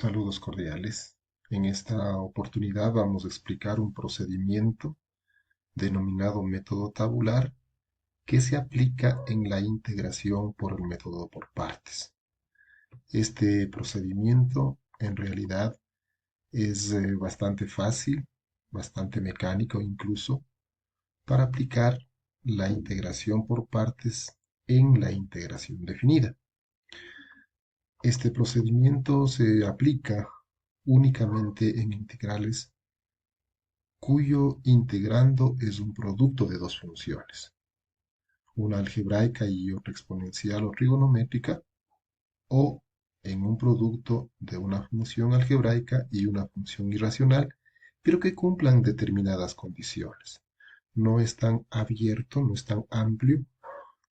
Saludos cordiales. En esta oportunidad vamos a explicar un procedimiento denominado método tabular que se aplica en la integración por el método por partes. Este procedimiento en realidad es bastante fácil, bastante mecánico incluso, para aplicar la integración por partes en la integración definida. Este procedimiento se aplica únicamente en integrales cuyo integrando es un producto de dos funciones, una algebraica y otra exponencial o trigonométrica, o en un producto de una función algebraica y una función irracional, pero que cumplan determinadas condiciones. No es tan abierto, no es tan amplio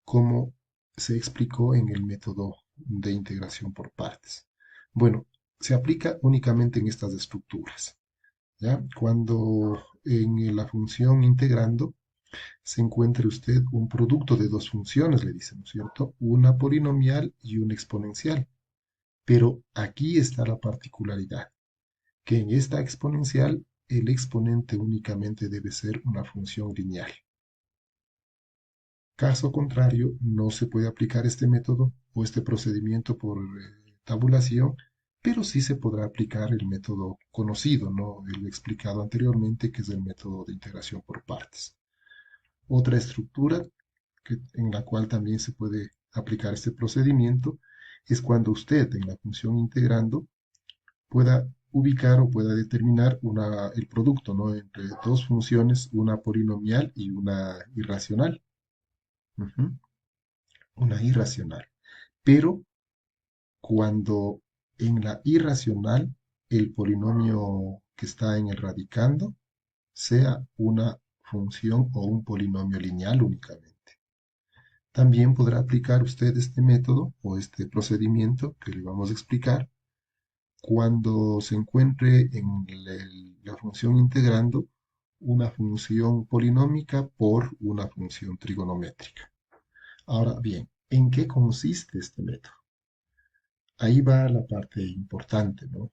como se explicó en el método de integración por partes. Bueno, se aplica únicamente en estas estructuras. ¿Ya? Cuando en la función integrando se encuentre usted un producto de dos funciones, le dice, ¿no es cierto? Una polinomial y una exponencial. Pero aquí está la particularidad, que en esta exponencial el exponente únicamente debe ser una función lineal. Caso contrario, no se puede aplicar este método o este procedimiento por tabulación, pero sí se podrá aplicar el método conocido, ¿no? El explicado anteriormente, que es el método de integración por partes. Otra estructura en la cual también se puede aplicar este procedimiento es cuando usted en la función integrando pueda ubicar o pueda determinar el producto, ¿no? Entre dos funciones, una polinomial y una irracional. Ujú, una irracional. Pero cuando en la irracional el polinomio que está en el radicando sea una función o un polinomio lineal únicamente. También podrá aplicar usted este método o este procedimiento que le vamos a explicar cuando se encuentre en la función integrando una función polinómica por una función trigonométrica. Ahora bien, ¿en qué consiste este método? Ahí va la parte importante, ¿no?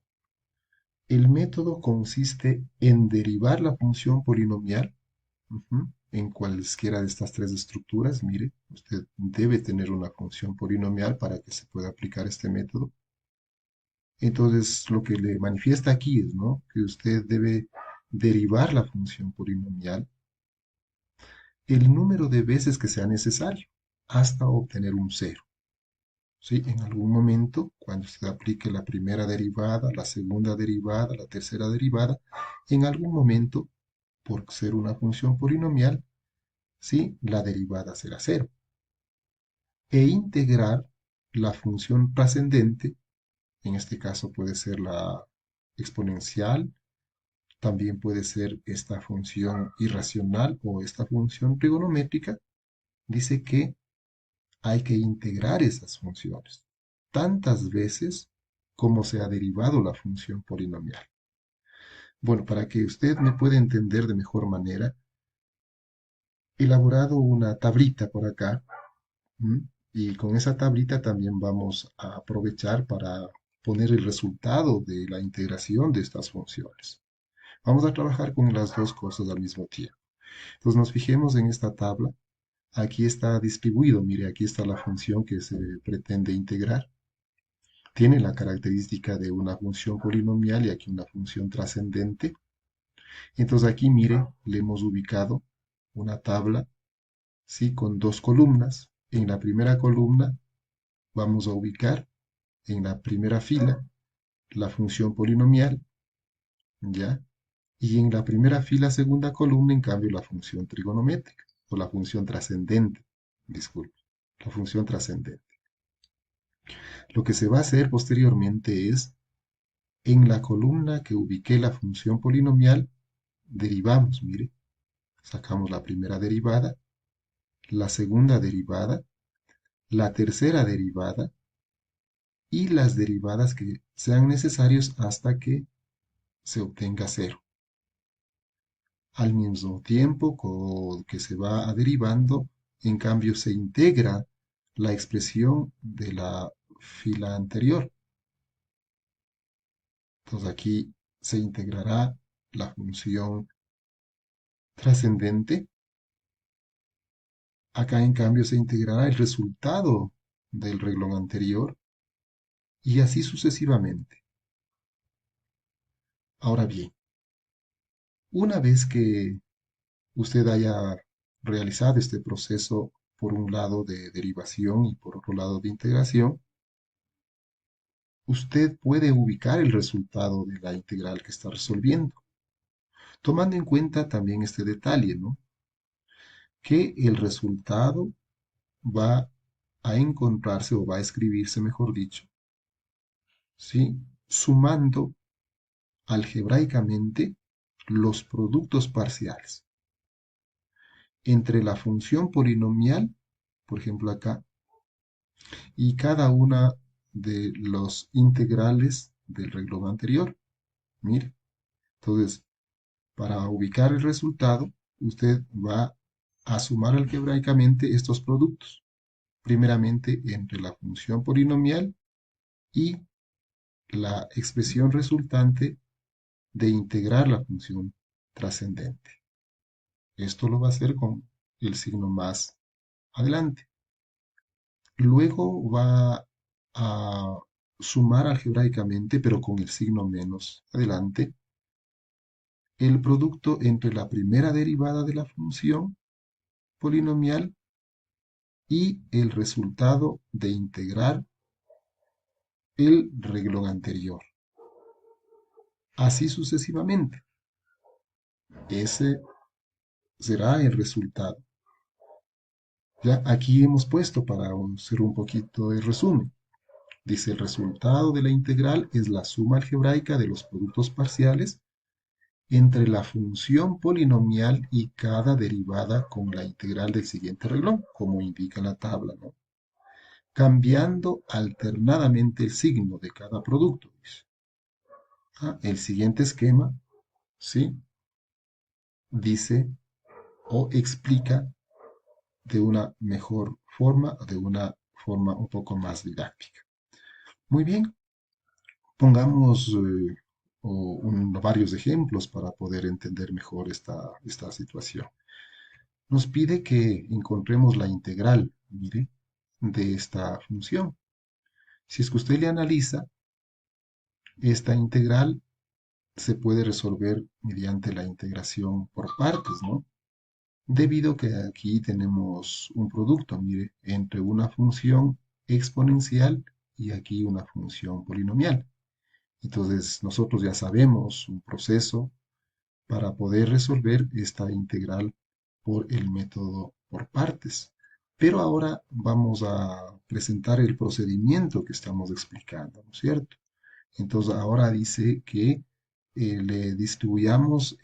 El método consiste en derivar la función polinomial en cualesquiera de estas tres estructuras. Mire, usted debe tener una función polinomial para que se pueda aplicar este método. Entonces, lo que le manifiesta aquí es, ¿no? Que usted debe derivar la función polinomial el número de veces que sea necesario hasta obtener un cero. ¿Sí? En algún momento, cuando usted aplique la primera derivada, la segunda derivada, la tercera derivada, en algún momento, por ser una función polinomial, ¿sí? La derivada será cero. E integrar la función trascendente, en este caso puede ser la exponencial, también puede ser esta función irracional o esta función trigonométrica, dice que hay que integrar esas funciones tantas veces como se ha derivado la función polinomial. Bueno, para que usted me pueda entender de mejor manera, he elaborado una tablita por acá. ¿M? Y con esa tablita también vamos a aprovechar para poner el resultado de la integración de estas funciones. Vamos a trabajar con las dos cosas al mismo tiempo. Entonces nos fijemos en esta tabla. Aquí está distribuido, mire, aquí está la función que se pretende integrar. Tiene la característica de una función polinomial y aquí una función trascendente. Entonces aquí, mire, le hemos ubicado una tabla, ¿sí? Con dos columnas. En la primera columna vamos a ubicar en la primera fila la función polinomial, ¿ya? Y en la primera fila, segunda columna, en cambio, la función trigonométrica o la función trascendente, disculpe, la función trascendente. Lo que se va a hacer posteriormente es, en la columna que ubiqué la función polinomial, derivamos, mire, sacamos la primera derivada, la segunda derivada, la tercera derivada y las derivadas que sean necesarios hasta que se obtenga cero. Al mismo tiempo que se va derivando, en cambio se integra la expresión de la fila anterior. Entonces aquí se integrará la función trascendente. Acá en cambio se integrará el resultado del renglón anterior y así sucesivamente. Ahora bien, una vez que usted haya realizado este proceso por un lado de derivación y por otro lado de integración, usted puede ubicar el resultado de la integral que está resolviendo, tomando en cuenta también este detalle, ¿no? Que el resultado va a encontrarse o va a escribirse, mejor dicho, ¿sí? Sumando algebraicamente los productos parciales entre la función polinomial, por ejemplo acá, y cada una de los integrales del renglón anterior. Mire, entonces, para ubicar el resultado, usted va a sumar algebraicamente estos productos, primeramente entre la función polinomial y la expresión resultante de integrar la función trascendente. Esto lo va a hacer con el signo más adelante. Luego va a sumar algebraicamente, pero con el signo menos adelante, el producto entre la primera derivada de la función polinomial y el resultado de integrar el renglón anterior. Así sucesivamente. Ese será el resultado. Ya aquí hemos puesto para hacer un poquito de resumen. Dice el resultado de la integral es la suma algebraica de los productos parciales entre la función polinomial y cada derivada con la integral del siguiente renglón, como indica la tabla, ¿no? Cambiando alternadamente el signo de cada producto. Dice. El siguiente esquema, ¿sí? Dice o explica de una mejor forma, de una forma un poco más didáctica. Muy bien, pongamos varios ejemplos para poder entender mejor esta situación. Nos pide que encontremos la integral, mire, de esta función. Si es que usted le analiza, esta integral se puede resolver mediante la integración por partes, ¿no? Debido a que aquí tenemos un producto, mire, entre una función exponencial y aquí una función polinomial. Entonces, nosotros ya sabemos un proceso para poder resolver esta integral por el método por partes. Pero ahora vamos a presentar el procedimiento que estamos explicando, ¿no es cierto? Entonces, ahora dice que le distribuyamos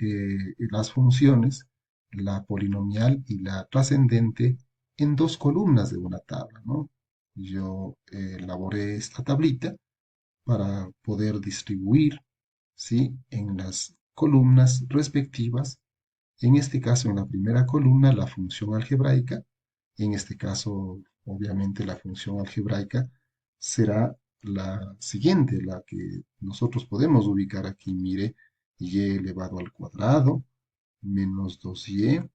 las funciones, la polinomial y la trascendente, en dos columnas de una tabla, ¿no? Yo elaboré esta tablita para poder distribuir, ¿sí? En las columnas respectivas, en este caso en la primera columna la función algebraica, en este caso obviamente la función algebraica será la siguiente, la que nosotros podemos ubicar aquí, mire, y elevado al cuadrado menos 2y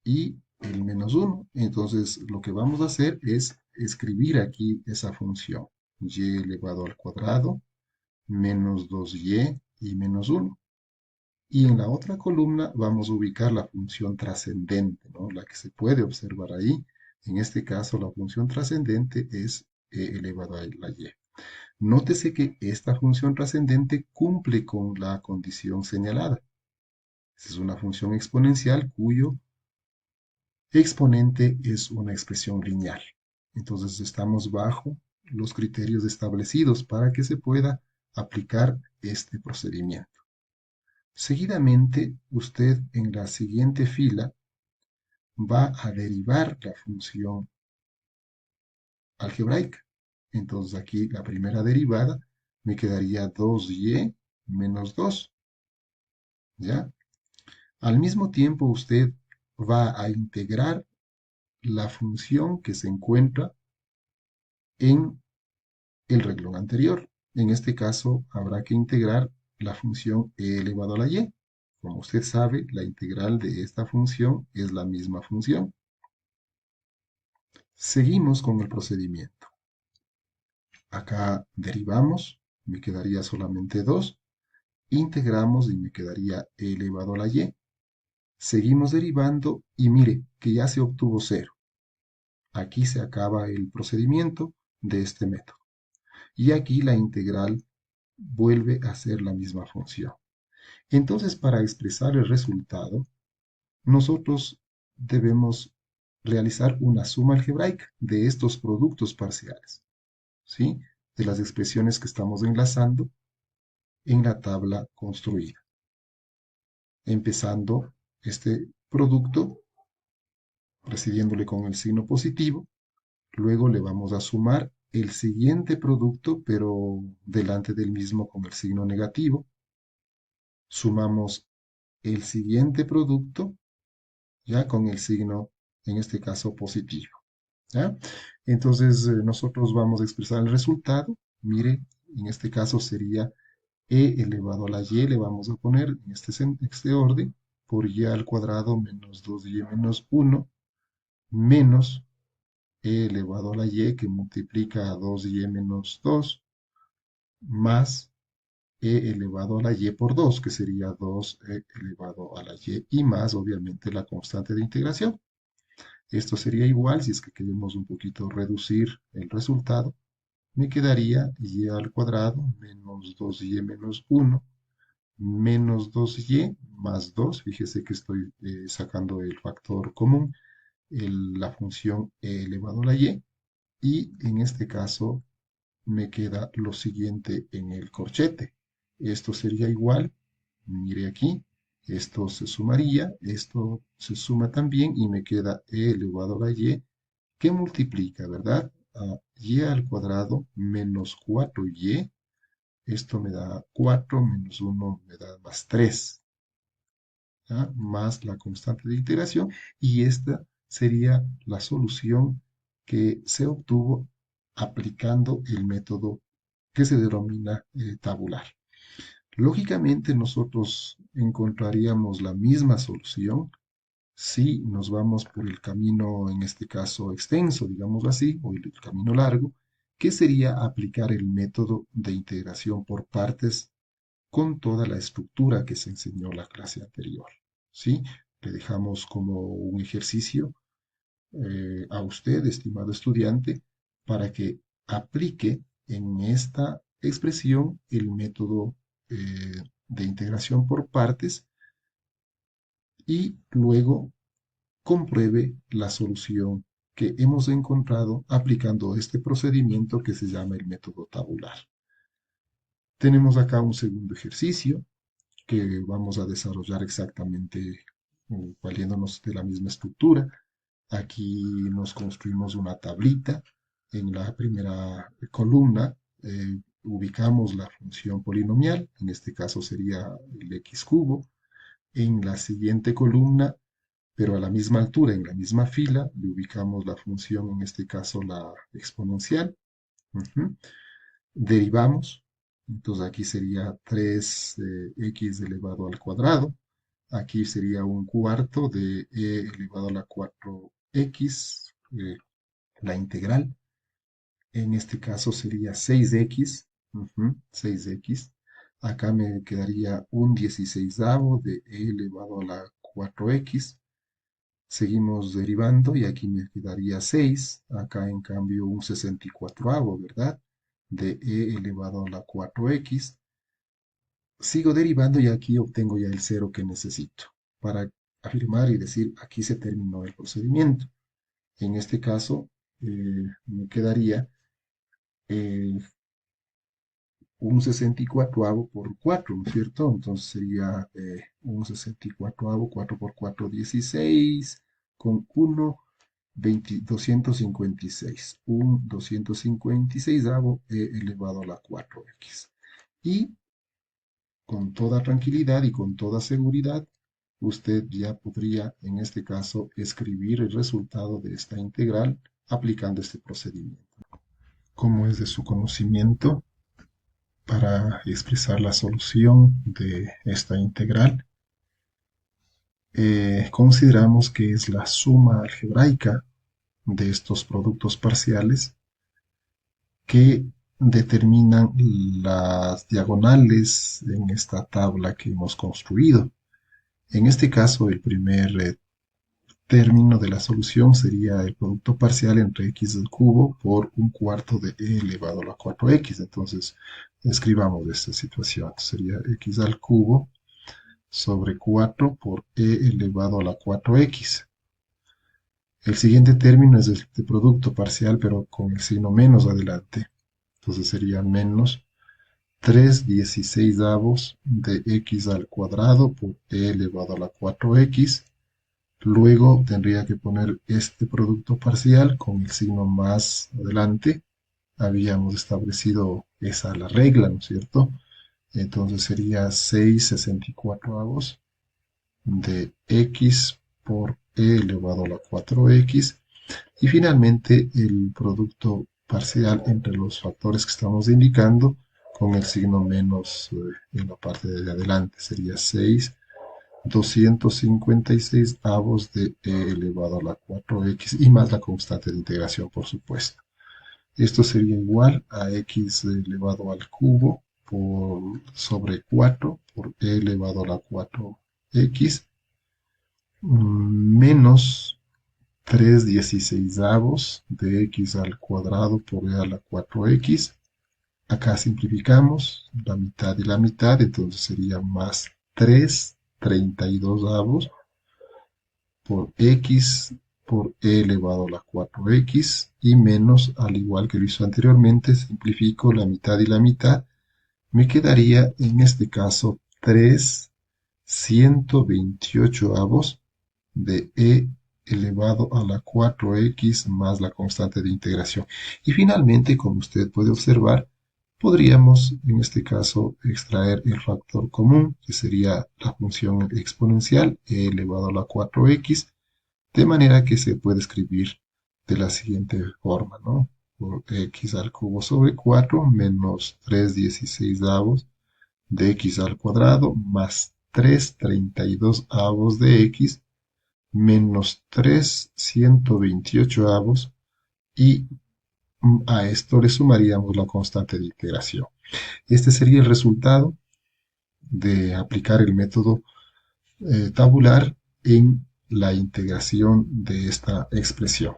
y el menos 1. Entonces lo que vamos a hacer es escribir aquí esa función, y elevado al cuadrado menos 2y y menos 1. Y en la otra columna vamos a ubicar la función trascendente, ¿no? La que se puede observar ahí. En este caso, la función trascendente es e elevado a la y. Nótese que esta función trascendente cumple con la condición señalada. Es una función exponencial cuyo exponente es una expresión lineal. Entonces estamos bajo los criterios establecidos para que se pueda aplicar este procedimiento. Seguidamente, usted en la siguiente fila va a derivar la función algebraica. Entonces aquí la primera derivada me quedaría 2y menos 2, ¿ya? Al mismo tiempo usted va a integrar la función que se encuentra en el renglón anterior. En este caso, habrá que integrar la función e elevado a la y. Como usted sabe, la integral de esta función es la misma función. Seguimos con el procedimiento. Acá derivamos, me quedaría solamente 2. Integramos y me quedaría e elevado a la y. Seguimos derivando y mire que ya se obtuvo 0. Aquí se acaba el procedimiento de este método. Y aquí la integral vuelve a ser la misma función. Entonces, para expresar el resultado, nosotros debemos realizar una suma algebraica de estos productos parciales, ¿sí? De las expresiones que estamos enlazando en la tabla construida. Empezando este producto, presidiéndole con el signo positivo, luego le vamos a sumar el siguiente producto, pero delante del mismo con el signo negativo. Sumamos el siguiente producto ya con el signo, en este caso, positivo. ¿Ya? Entonces, nosotros vamos a expresar el resultado. Mire, en este caso sería e elevado a la y, le vamos a poner en este orden, por y al cuadrado menos 2y menos 1, menos e elevado a la y, que multiplica a 2y menos 2, más e elevado a la y por 2, que sería 2e elevado a la y más, obviamente, la constante de integración. Esto sería igual, si es que queremos un poquito reducir el resultado, me quedaría y al cuadrado menos 2y menos 1 menos 2y más 2. Fíjese que estoy sacando el factor común, la función e elevado a la y en este caso me queda lo siguiente en el corchete. Esto sería igual, mire aquí, esto se sumaría, esto se suma también y me queda e elevado a la y que multiplica, ¿verdad? A y al cuadrado menos 4y. Esto me da 4 menos 1 me da más 3, ¿ya? Más la constante de integración. Y esta sería la solución que se obtuvo aplicando el método que se denomina tabular. Lógicamente nosotros encontraríamos la misma solución si nos vamos por el camino, en este caso extenso, digamos así, o el camino largo, que sería aplicar el método de integración por partes con toda la estructura que se enseñó en la clase anterior. ¿Sí? Le dejamos como un ejercicio a usted, estimado estudiante, para que aplique en esta expresión el método de integración por partes y luego compruebe la solución que hemos encontrado aplicando este procedimiento que se llama el método tabular. Tenemos acá un segundo ejercicio que vamos a desarrollar exactamente valiéndonos de la misma estructura. Aquí nos construimos una tablita. En la primera columna ubicamos la función polinomial, en este caso sería el x cubo. En la siguiente columna, pero a la misma altura, en la misma fila, le ubicamos la función, en este caso la exponencial. Ujú. Derivamos, entonces aquí sería 3x elevado al cuadrado. Aquí sería un cuarto de e elevado a la 4x, la integral. En este caso sería 6x, 6x. Acá me quedaría un 16avo de e elevado a la 4x. Seguimos derivando y aquí me quedaría 6. Acá en cambio un 64avo, ¿verdad? De e elevado a la 4x. Sigo derivando y aquí obtengo ya el cero que necesito para afirmar y decir aquí se terminó el procedimiento. En este caso me quedaría eh, un 64avo por 4, ¿no es cierto? Entonces sería un 64avo, 4 por 4, 16, con 1, 256. Un 256avo elevado a la 4x. Y con toda tranquilidad y con toda seguridad, usted ya podría, en este caso, escribir el resultado de esta integral aplicando este procedimiento. Como es de su conocimiento, para expresar la solución de esta integral, consideramos que es la suma algebraica de estos productos parciales que determinan las diagonales en esta tabla que hemos construido. En este caso, el primer término de la solución sería el producto parcial entre x al cubo por un cuarto de e elevado a la 4x. Entonces, escribamos esta situación. Sería x al cubo sobre 4 por e elevado a la 4x. El siguiente término es el de producto parcial, pero con el signo menos adelante. Entonces sería menos 3/16 de x al cuadrado por e elevado a la 4x. Luego tendría que poner este producto parcial con el signo más adelante. Habíamos establecido esa la regla, ¿no es cierto? Entonces sería 6/64 de x por e elevado a la 4x. Y finalmente el producto parcial entre los factores que estamos indicando con el signo menos en la parte de adelante. Sería 6/256 de e elevado a la 4x y más la constante de integración, por supuesto. Esto sería igual a x elevado al cubo sobre 4 por e elevado a la 4x menos 3/16 de x al cuadrado por e a la 4x. Acá simplificamos la mitad y la mitad, entonces sería más 3/32 por x por e elevado a la 4x y menos, al igual que lo hizo anteriormente, simplifico la mitad y la mitad. Me quedaría en este caso 3/128 de e elevado a la 4x más la constante de integración. Y finalmente, como usted puede observar, podríamos en este caso extraer el factor común, que sería la función exponencial e elevado a la 4x, de manera que se puede escribir de la siguiente forma, ¿no? Por x al cubo sobre 4 menos 3/16 de x al cuadrado más 3/32 de x menos 3/128 y a esto le sumaríamos la constante de integración. Este sería el resultado de aplicar el método tabular en la integración de esta expresión.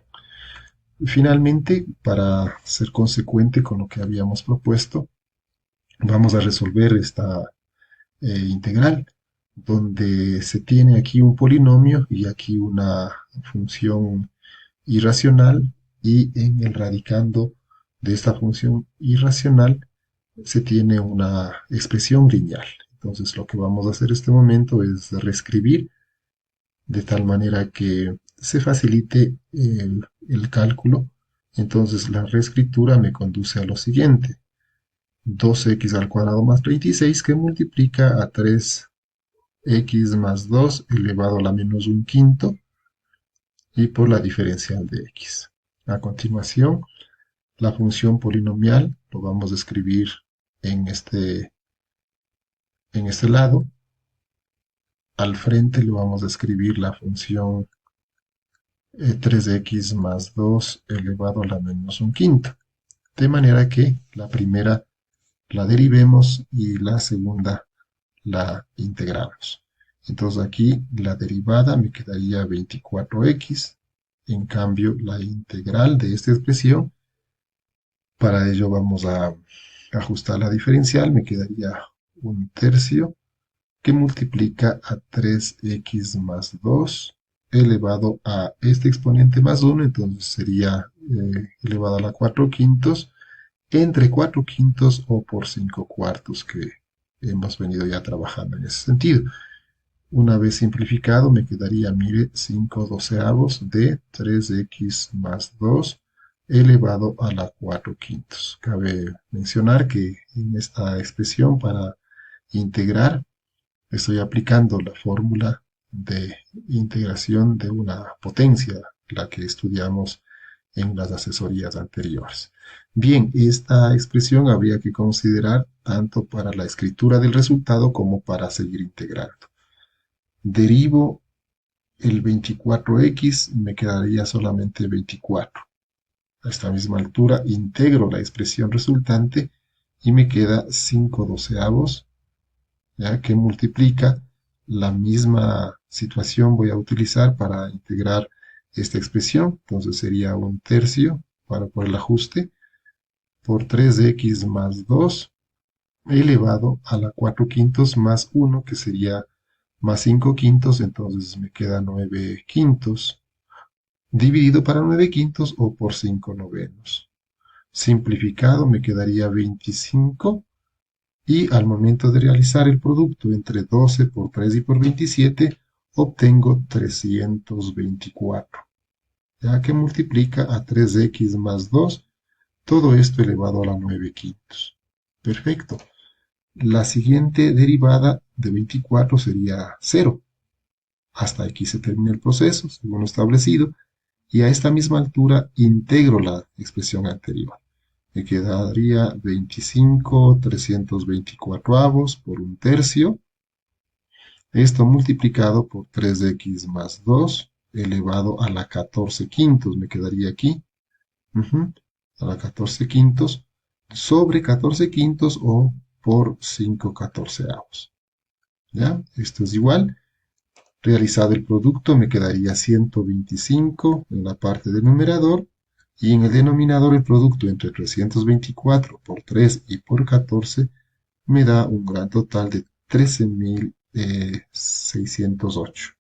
Finalmente, para ser consecuente con lo que habíamos propuesto, vamos a resolver esta integral, donde se tiene aquí un polinomio y aquí una función irracional, y en el radicando de esta función irracional se tiene una expresión lineal. Entonces lo que vamos a hacer en este momento es reescribir de tal manera que se facilite el cálculo. Entonces la reescritura me conduce a lo siguiente: 2x al cuadrado más 36 que multiplica a 3x más 2 elevado a la menos un quinto y por la diferencial de x. A continuación, la función polinomial lo vamos a escribir en este lado. Al frente le vamos a escribir la función 3x más 2 elevado a la menos un quinto. De manera que la primera la derivemos y la segunda la integramos. Entonces aquí la derivada me quedaría 24x. En cambio, la integral de esta expresión, para ello vamos a ajustar la diferencial, me quedaría un tercio que multiplica a 3x más 2 elevado a este exponente más 1, entonces sería elevado a la 4 quintos, entre 4 quintos o por 5 cuartos, que hemos venido ya trabajando en ese sentido. Una vez simplificado me quedaría, mire, 5/12 de 3x más 2 elevado a la 4 quintos. Cabe mencionar que en esta expresión, para integrar, estoy aplicando la fórmula de integración de una potencia, la que estudiamos en las asesorías anteriores. Bien, esta expresión habría que considerar tanto para la escritura del resultado como para seguir integrando. Derivo el 24x, me quedaría solamente 24. A esta misma altura integro la expresión resultante y me queda 5 doceavos, ya que multiplica la misma situación voy a utilizar para integrar esta expresión. Entonces sería un tercio por el ajuste por 3x más 2 elevado a la 4 quintos más 1, que sería más 5 quintos, entonces me queda 9 quintos, dividido para 9 quintos o por 5 novenos. Simplificado me quedaría 25 y al momento de realizar el producto entre 12 por 3 y por 27 obtengo 324, ya que multiplica a 3x más 2, todo esto elevado a la 9 quintos. Perfecto. La siguiente derivada de 24 sería 0. Hasta aquí se termina el proceso, según lo establecido, y a esta misma altura integro la expresión anterior. Me quedaría 25 324 avos por un tercio. Esto multiplicado por 3x más 2 elevado a la 14 quintos. Me quedaría aquí. A la 14 quintos sobre 14 quintos o por 5 catorceavos. ¿Ya? Esto es igual. Realizado el producto me quedaría 125 en la parte del numerador y en el denominador el producto entre 324 por 3 y por 14 me da un gran total de 13.608.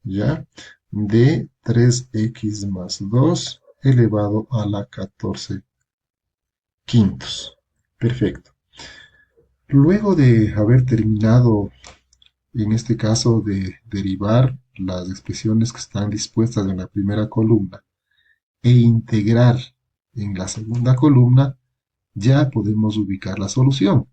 ¿Ya? De 3x más 2 elevado a la 14 quintos. Perfecto. Luego de haber terminado, en este caso, de derivar las expresiones que están dispuestas en la primera columna e integrar en la segunda columna, ya podemos ubicar la solución.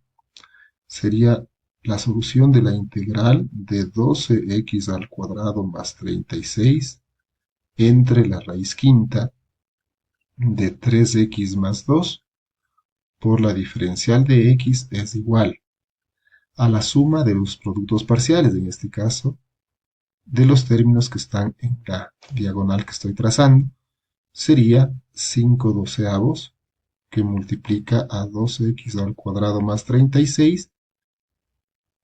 Sería la solución de la integral de 12x al cuadrado más 36 entre la raíz quinta de 3x más 2 por la diferencial de x es igual a la suma de los productos parciales, en este caso, de los términos que están en la diagonal que estoy trazando. Sería 5 doceavos, que multiplica a 12x al cuadrado más 36,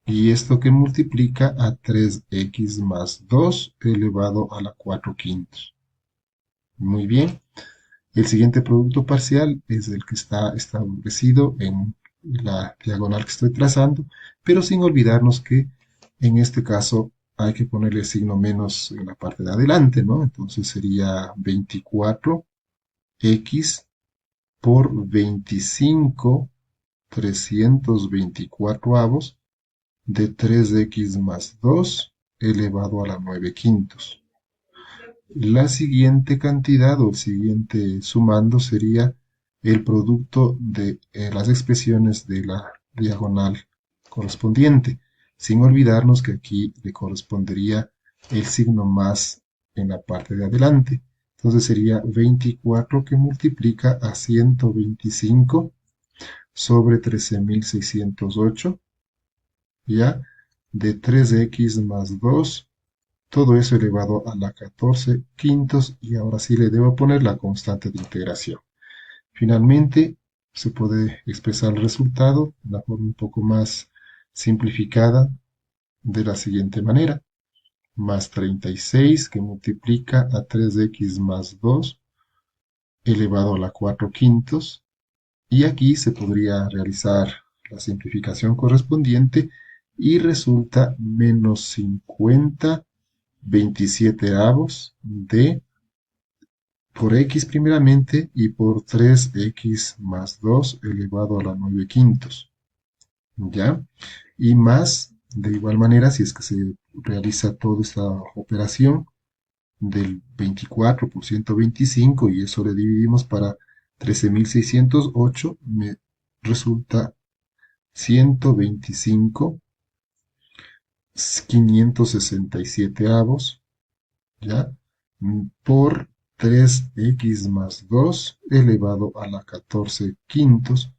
y esto que multiplica a 3x más 2 elevado a la 4 quintos. Muy bien. El siguiente producto parcial es el que está establecido en la diagonal que estoy trazando, pero sin olvidarnos que en este caso hay que ponerle el signo menos en la parte de adelante, ¿no? Entonces sería 24x por 25 324 avos de 3x más 2 elevado a la 9 quintos. La siguiente cantidad o el siguiente sumando sería el producto de las expresiones de la diagonal correspondiente, sin olvidarnos que aquí le correspondería el signo más en la parte de adelante. Entonces sería 24 que multiplica a 125 sobre 13.608, ya, de 3x más 2, todo eso elevado a la 14 quintos, y ahora sí le debo poner la constante de integración. Finalmente, se puede expresar el resultado de una forma un poco más simplificada de la siguiente manera. Más 36 que multiplica a 3x más 2 elevado a la 4 quintos. Y aquí se podría realizar la simplificación correspondiente y resulta menos 50 27 avos de por x primeramente y por 3x más 2 elevado a la 9 quintos. ¿Ya? Y más, de igual manera, si es que se realiza toda esta operación del 24 por 125 y eso le dividimos para 13.608, me resulta 125 567 avos, ¿ya? Por 3x más 2 elevado a la 14 quintos,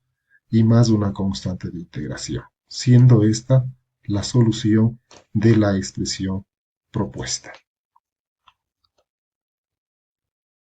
y más una constante de integración, siendo esta la solución de la expresión propuesta.